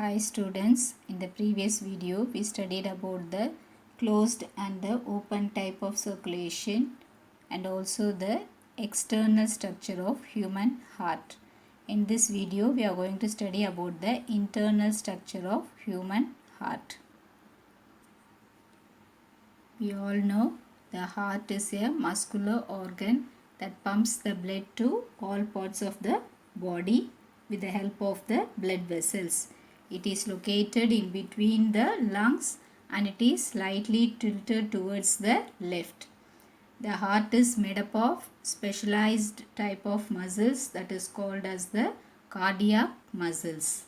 Hi students, in the previous video we studied about the closed and the open type of circulation and also the external structure of human heart. In this video we are going to study about the internal structure of human heart. We all know the heart is a muscular organ that pumps the blood to all parts of the body with the help of the blood vessels. It is located in between the lungs and it is slightly tilted towards the left. The heart is made up of specialized type of muscles that is called as the cardiac muscles.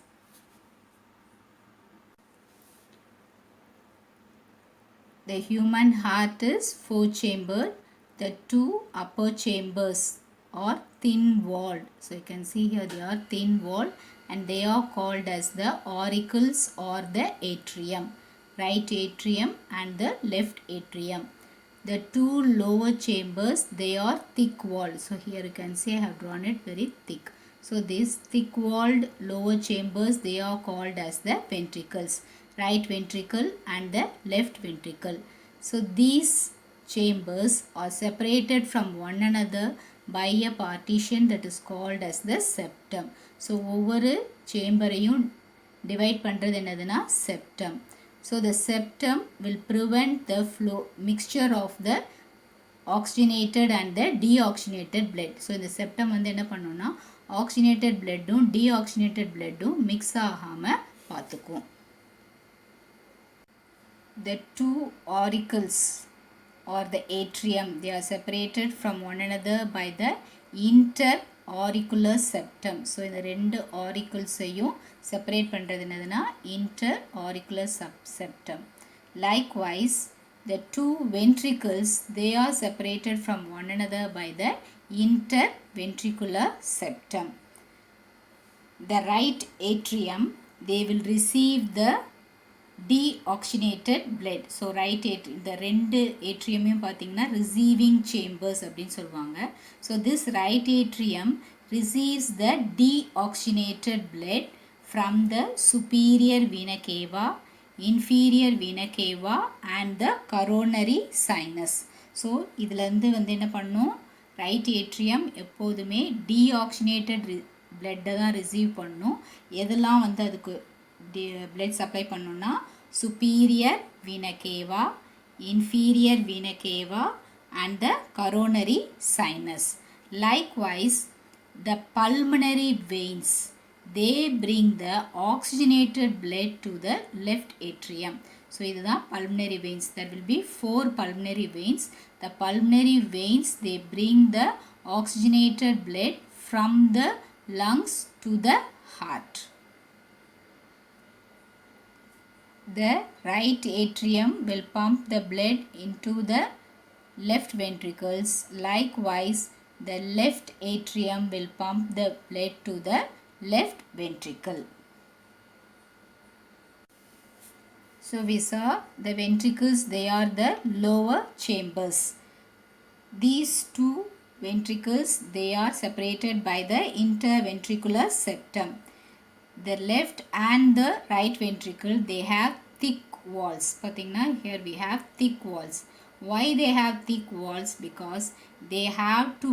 The human heart is four-chambered. The two upper chambers are thin-walled. So you can see here they are thin-walled and they are called as the auricles or the atrium. Right atrium and the left atrium. The two lower chambers, they are thick-walled. So here you can see I have drawn it very thick. So these thick-walled lower chambers, they are called as the ventricles. Right ventricle and the left ventricle. So these chambers are separated from one another by a partition that is called as the septum. So ஒவ்வொரு சேம்பரையும் divide பண்றது என்னதுன்னா septum. So the septum will prevent the flow mixture of the oxygenated and the deoxygenated blood. So இந்த septum வந்து என்ன பண்ணும்னா oxygenated bloodum deoxygenated bloodum mix ஆகாம பார்த்துக்கும். The two auricles or the atrium, they are separated from one another by the interauricular septum. So இந்த ரெண்டு auricles ஐயும் separate பண்றது என்னதுன்னா interauricular septum. Likewise, the two ventricles, they are separated from one another by the interventricular septum. The right atrium, they will receive the deoxygenated blood. So right இந்த ரெண்டு atriumயும் பார்த்தீங்கன்னா receiving chambers அப்படின்னு சொல்லுவாங்க. So this right atrium receives the deoxygenated blood from the superior vena cava, inferior vena cava and the coronary sinus. So இதிலிருந்து வந்து என்ன பண்ணும், right atrium எப்போதுமே deoxygenated blood தான் receive பண்ணும். எதெல்லாம் வந்து அதுக்கு blood supply பண்ணணும்னா superior vena cava, inferior vena cava and the coronary sinus. Likewise, the pulmonary veins, they bring the oxygenated blood to the left atrium. So இதுதான் pulmonary veins. There will be four pulmonary veins. The pulmonary veins, they bring the oxygenated blood from the lungs to the heart. The right atrium will pump the blood into the left ventricles. Likewise, the left atrium will pump the blood to the left ventricle. So we saw the ventricles, they are the lower chambers. These two ventricles, they are separated by the interventricular septum. The left and the right ventricle, they have thick walls. பார்த்தீங்கன்னா here we have thick walls. Why they have thick walls? Because they have to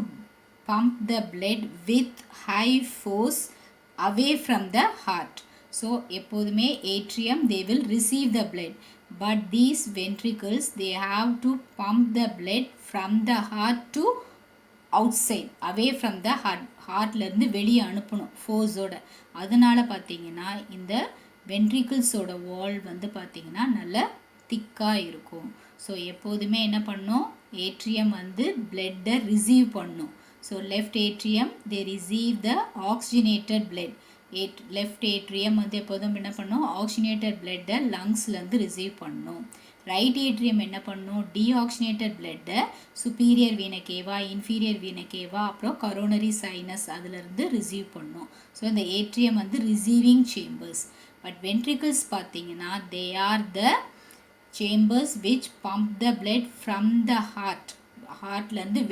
pump the blood with high force away from the heart. So எப்போதுமே atrium, they will receive the blood. But these ventricles, they have to pump the blood from the heart to outside, away from the heart. ஹார்ட்லேருந்து வெளியே அனுப்பணும் ஃபோர்ஸோட. அதனால் பார்த்தீங்கன்னா இந்த வென்ட்ரிக்கிள்ஸோட வால் வந்து பார்த்தீங்கன்னா நல்லா திக்காக இருக்கும். ஸோ எப்போதுமே என்ன பண்ணும், ஏட்ரியம் வந்து பிளட்டை ரிசீவ் பண்ணும். So left atrium they receive the oxygenated blood. Left atrium வந்து எப்போதும் என்ன பண்ணும், ஆக்சிஜனேட்டட் பிளட்டை லங்ஸ்லேருந்து ரிசீவ் பண்ணும். ரைட் ஏட்ரியம் என்ன பண்ணும், டீஆக்சிஜனேட்டட் பிளட்டை சுப்பீரியர் வீன கேவா, இன்ஃபீரியர் வீன கேவா, அப்புறம் கரோனரி சைனஸ் அதிலிருந்து ரிசீவ் பண்ணும். ஸோ இந்த ஏட்ரியம் வந்து ரிசீவிங் சேம்பர்ஸ். பட் வென்ட்ரிக்கிள்ஸ் பார்த்தீங்கன்னா they are the chambers which pump the blood from the heart. ஹார்ட்லேருந்து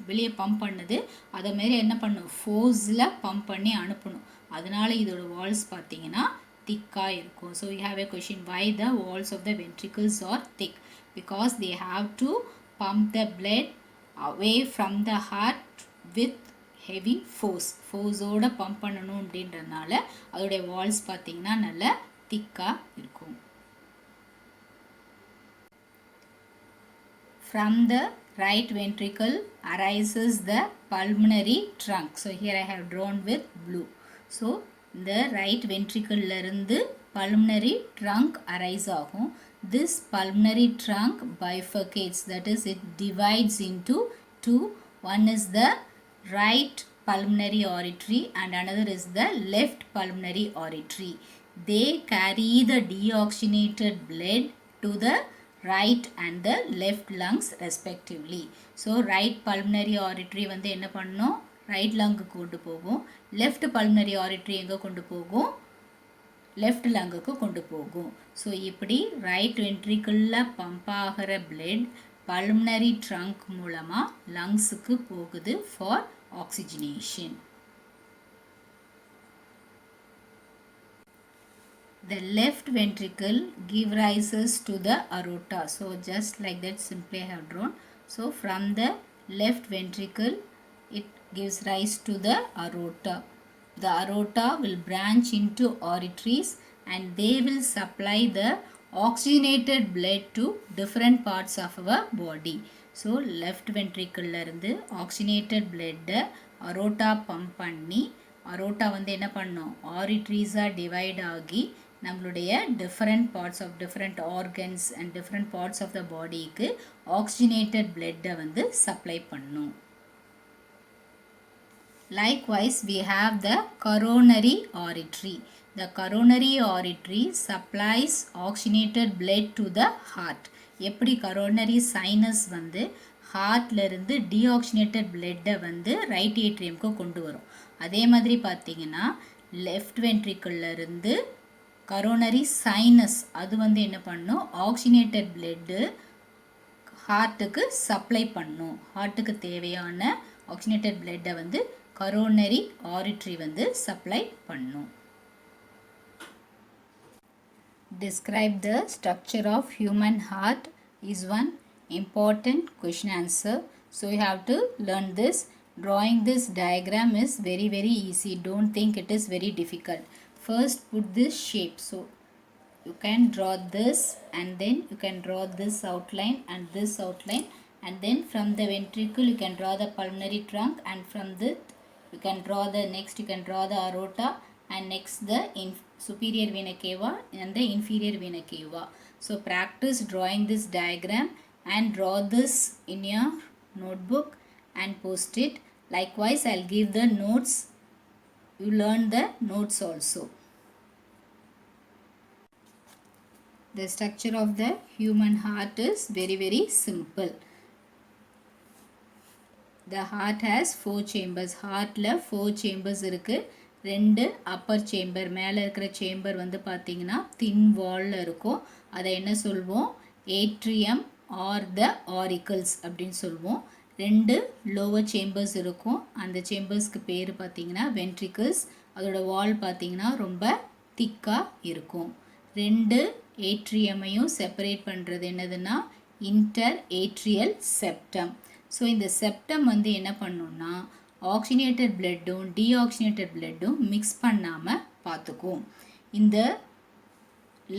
வெளியே பம்ப் பண்ணுது. அதேமாரி என்ன பண்ணும், ஃபோர்ஸில் பம்ப் பண்ணி அனுப்பணும். அதனால் இதோட வால்ஸ் பார்த்தீங்கன்னா திக்காக இருக்கும். So you have a question, why the walls of the ventricles are thick? Because they have to pump the blood away from the heart with heavy ஃபோர்ஸோட பம்ப் பண்ணணும் அப்படின்றதுனால அதோடைய வால்ஸ் பார்த்தீங்கன்னா நல்லா திக்காக இருக்கும். From the right ventricle arises the pulmonary trunk. So here I have drawn with blue. So the right ventricle இருந்து pulmonary trunk arise ஆகும். This pulmonary trunk bifurcates, that is it divides into two. One is the right pulmonary artery and another is the left pulmonary artery. They carry the deoxygenated blood to the right and the left lungs respectively. So right pulmonary artery வந்து என்ன பண்ணும், right லங்குக்கு கொண்டு போகும். Left pulmonary ஆரிட்ரி எங்கே கொண்டு போகும், left லங்குக்கு கொண்டு போகும். ஸோ இப்படி ரைட் வென்ட்ரிக்கிளில் பம்ப் ஆகிற பிளட் பல்மனரி ட்ரங்க் மூலமாக லங்ஸுக்கு போகுது for oxygenation. The left ventricle give rises to the aorta. So just like that simply I have drawn. So from the left ventricle it gives rise to the aorta. The aorta will branch into arteries and they will supply the oxygenated blood to different parts of our body. So left ventricle இருந்து oxygenated blood aorta pump பண்ணி aorta வந்து என்ன பண்ணும், arteries-ஆ divide ஆகி நம்மளுடைய different parts of different organs and different parts of the bodyக்கு oxygenated blood வந்து supply பண்ணும். Likewise, we have the coronary artery. The coronary artery supplies oxygenated blood to the heart. எப்படி coronary sinus வந்து ஹார்ட்ல இருந்து deoxygenated பிளட்டை வந்து right ஏட்ரியம்க்கு கொண்டு வரும். அதே மாதிரி பார்த்தீங்கன்னா லெஃப்ட் வென்ட்ரிக்கிள்ல இருந்து கரோனரி சைனஸ் அது வந்து என்ன பண்ணும், ஆக்சிஜனேட்டட் பிளட்டு ஹார்ட்டுக்கு சப்ளை பண்ணும். ஹார்ட்டுக்கு தேவையான ஆக்சிஜனேட்டட் பிளட்டை வந்து கரோனரி ஆரிட்ரி வந்து சப்ளை பண்ணும். Describe the structure of human heart is one important question answer. So you have to learn this. Drawing this diagram is very easy. Don't think it is very difficult. First put this shape. So you can draw this and then you can draw this outline and this outline, and then from the ventricle you can draw the pulmonary trunk, and from this you can draw the next you can draw the aorta, and next the superior vena cava and the inferior vena cava. So practice drawing this diagram and draw this in your notebook and post it. Likewise I'll give the notes. You learn the notes also. The structure of the human heart is very simple. The heart has 4 chambers. Heartல 4 chambers இருக்கு. 2 upper chamber, மேலே இருக்கிற chamber வந்து பார்த்தீங்கன்னா thin wall இருக்கும். அதை என்ன சொல்வோம், atrium or the auricles அப்படின்னு சொல்வோம். 2 lower chambers இருக்கும். அந்த chambersக்கு பேர் பார்த்தீங்கன்னா ventricles. அதோட wall பார்த்தீங்கன்னா ரொம்ப திக்காக இருக்கும். 2 atrium-ஐயும் செப்பரேட் பண்ணுறது என்னதுன்னா இன்டர் ஏட்ரியல் செப்டம். ஸோ இந்த செப்டம் வந்து என்ன பண்ணுன்னா ஆக்சிஜனேட்டட் பிளட்டும் டீஆக்சிஜனேட்டட் பிளட்டும் மிக்ஸ் பண்ணாமல் பார்த்துக்கும். இந்த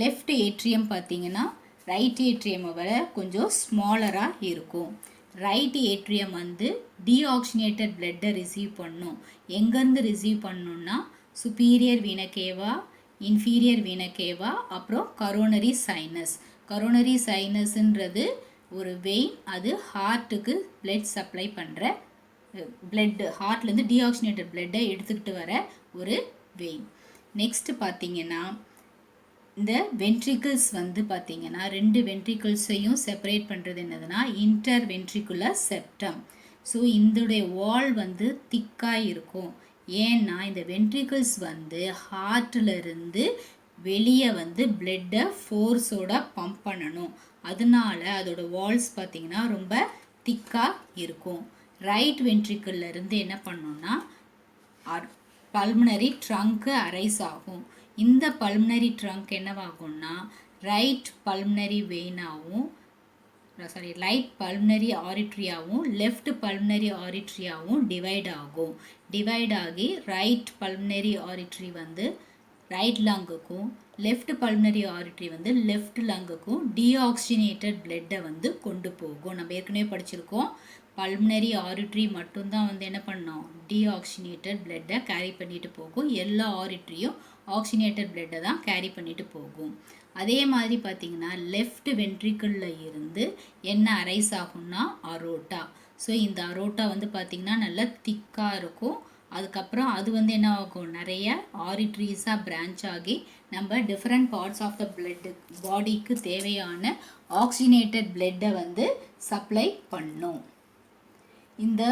லெஃப்ட் ஏட்ரியம் பார்த்தீங்கன்னா ரைட் ஏட்ரியமை விட கொஞ்சம் ஸ்மாலராக இருக்கும். ரைட் ஏட்ரியம் வந்து டீஆக்சிஜனேட்டட் பிளட்டை ரிசீவ் பண்ணும். எங்கேருந்து ரிசீவ் பண்ணணுன்னா சுப்பீரியர் வீனா கேவா, இன்ஃபீரியர் வீனா கேவா, அப்புறம் கரோனரி சைனஸ். கரோனரி சைனஸ்ன்றது ஒரு வெயின், அது ஹார்ட்டுக்கு பிளட் சப்ளை பண்ணுற பிளட், ஹார்ட்லேருந்து டீஆக்சிஜனேட்டட் பிளட்டை எடுத்துக்கிட்டு வர ஒரு வெயின். நெக்ஸ்ட் பார்த்தீங்கன்னா இந்த வென்ட்ரிக்கிள்ஸ் வந்து பார்த்தீங்கன்னா 2 வென்ட்ரிக்கிள்ஸையும் செப்பரேட் பண்ணுறது என்னதுன்னா இன்டர் வென்ட்ரிகுலர் செப்டம். ஸோ இதோடைய வால் வந்து திக்காக இருக்கும். ஏன்னா இந்த வென்ட்ரிக்கிள்ஸ் வந்து ஹார்ட்டிலிருந்து வெளியே வந்து பிளட்டை ஃபோர்ஸோட பம்ப் பண்ணணும். அதனால அதோட வால்ஸ் பார்த்திங்கன்னா ரொம்ப திக்காக இருக்கும். ரைட் வென்ட்ரிக்கிள்லேருந்து என்ன பண்ணோன்னா பல்மனரி ட்ரங்க்கு அரைஸ் ஆகும். இந்த பல்மனரி ட்ரங்க் என்னவாகும்னா ரைட் பல்மனரி வெயினாகவும் ரைட் பல்மனரி ஆரிட்ரியாவும் லெஃப்ட் பல்மனரி ஆரிட்ரியாவும் டிவைட் ஆகி ரைட் பல்மனரி ஆரிட்ரி வந்து ரைட் லங்குக்கும் லெஃப்ட் பல்மனரி ஆரிட்ரி வந்து லெஃப்ட் லங்குக்கும் டீஆக்சிஜனேட்டட் பிளட்டை வந்து கொண்டு போகும். நம்ம ஏற்கனவே படிச்சிருக்கோம், பல்மனரி ஆரிட்ரி மட்டும்தான் வந்து என்ன பண்ணோம், டீஆக்சிஜனேட்டட் பிளட்டை கேரி பண்ணிட்டு போகும். எல்லா ஆரிட்ரியும் ஆக்சிஜனேட்டட் பிளட்டை தான் கேரி பண்ணிட்டு போகும். அதே மாதிரி பார்த்தீங்கன்னா லெஃப்ட் வென்ட்ரிக்கிளில் இருந்து என்ன அரைஸ் ஆகும்னா அரோட்டா. ஸோ இந்த அரோட்டா வந்து பார்த்திங்கன்னா நல்லா திக்காக இருக்கும். அதுக்கப்புறம் அது வந்து என்ன ஆகும், நிறைய ஆரிட்ரீஸாக பிரான்ச் ஆகி நம்ம different parts of the blood பாடிக்கு தேவையான ஆக்சிஜனேட்டட் பிளட்டை வந்து சப்ளை பண்ணும். இந்த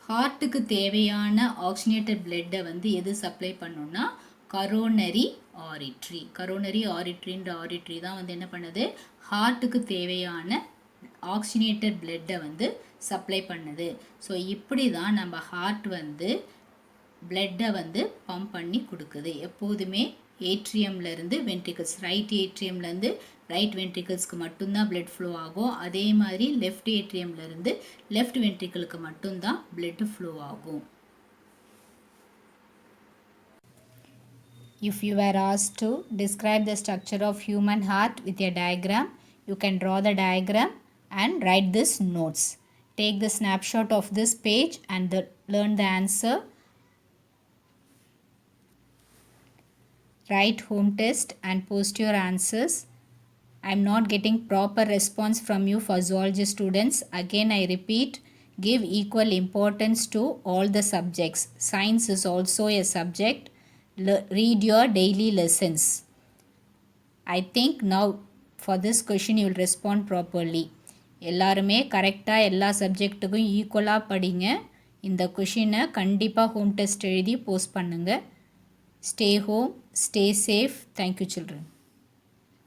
ஹார்ட்டுக்கு தேவையான ஆக்சிஜனேட்டட் பிளட்டை வந்து எது சப்ளை பண்ணுன்னா கரோனரி ஆரிட்ரின்ற ஆரிட்ரி தான் வந்து என்ன பண்ணுது, ஹார்ட்டுக்கு தேவையான ஆக்சிஜனேட்டட் பிளட்டை வந்து சப்ளை பண்ணுது. ஸோ இப்படி தான் நம்ம ஹார்ட் வந்து பிளட்டை வந்து பம்ப் பண்ணி கொடுக்குது. எப்போதுமே ஏட்ரியம்லேருந்து வென்ட்ரிகல்ஸ், ரைட் ஏட்ரியம்லேருந்து ரைட் வென்ட்ரிகல்ஸ்க்கு மட்டும்தான் பிளட் ஃப்ளோ ஆகும். அதே மாதிரி லெஃப்ட் ஏட்ரியம்லேருந்து லெஃப்ட் வென்ட்ரிக்கலுக்கு மட்டும்தான் பிளட் ஃப்ளோ ஆகும். If you were asked to describe the structure of human heart with a diagram, you can draw the diagram and write this notes. Take the snapshot of this page and learn the answer. Write home test and post your answers. I am not getting proper response from you for zoology students. Again I repeat, give equal importance to all the subjects. Science is also a subject. Read your daily lessons. I think now for this question you will respond properly. எல்லாருமே கரெக்டாக எல்லா சப்ஜெக்ட்டுக்கும் ஈக்குவலாக படிங்க. இந்த கொஷினை கண்டிப்பாக home test எழுதி post பண்ணுங்கள். Stay home, stay safe. Thank you children.